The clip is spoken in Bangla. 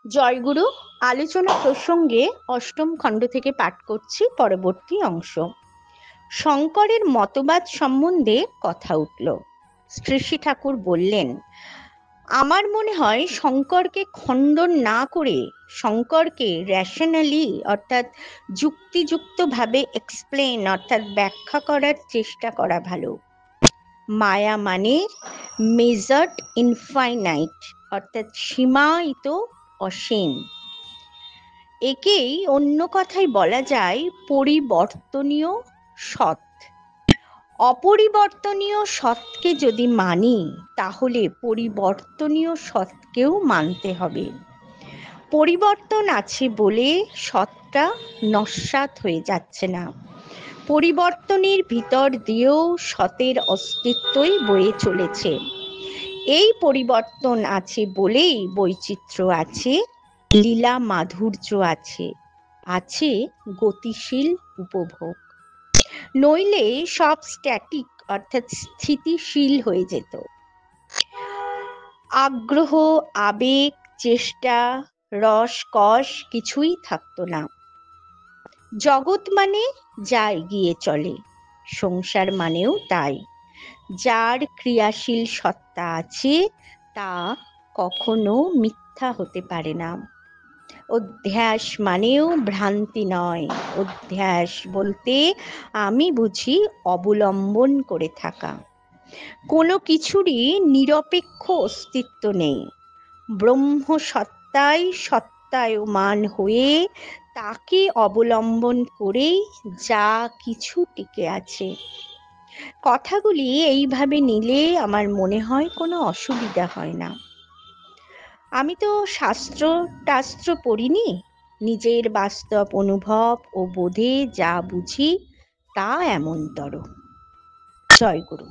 জয়গুরু। আলোচনা প্রসঙ্গে অষ্টম খণ্ড থেকে পাঠ করছি পরবর্তী অংশ। শঙ্করের মতবাদ সম্বন্ধে কথা উঠল। শ্রী ঠাকুর বললেন, আমার মনে হয় শঙ্করকে খণ্ডন না করে শঙ্করকে রেশনালি অর্থাৎ যুক্তিযুক্তভাবে এক্সপ্লেন অর্থাৎ ব্যাখ্যা করার চেষ্টা করা ভালো। মায়া মানে মেজার্ড ইনফাইনাইট অর্থাৎ সীমায়িত অসীম। একেই অন্য কথায় বলা যায় পরিবর্তনীয় সৎ। অপরিবর্তনীয় সৎকে যদি মানি তাহলে পরিবর্তনীয় সৎকেও মানতে হবে। পরিবর্তন আছে বলে সৎটা নস্যাৎ হয়ে যাচ্ছে না। পরিবর্তনের ভিতর দিয়েও সতের অস্তিত্বই বয়ে চলেছে। এই পরিবর্তন আছে বলেই বৈচিত্র্য আছে, লীলা মাধুর্য আছে, আছে গতিশীল উপভোগ। নইলে সব স্ট্যাটিক অর্থাৎ স্থিতিশীল হয়ে যেত। আগ্রহ, আবেগ, চেষ্টা, রস কস কিছুই থাকতো না। জগৎ মানে যা এগিয়ে চলে, সংসার মানেও তাই। যার ক্রিয়াশীল সত্তা আছে তা কখনো মিথ্যা হতে পারে না। অধ্যাস মানেও ভ্রান্তি নয়। অধ্যাস বলতে আমি বুঝি অবলম্বন করে থাকা। কোনো কিছুরই নিরপেক্ষ অস্তিত্ব নেই। ব্রহ্ম সত্তাই সত্তায়মান হয়ে তাকে অবলম্বন করেই যা কিছু টিকে আছে। কথাগুলি এইভাবে নিলে আমার মনে হয় কোনো অসুবিধা হয় না। আমি তো শাস্ত্র পড়িনি, নিজের বাস্তব অনুভব ও বোধে যা বুঝি তা এমনতর। জয় গুরু।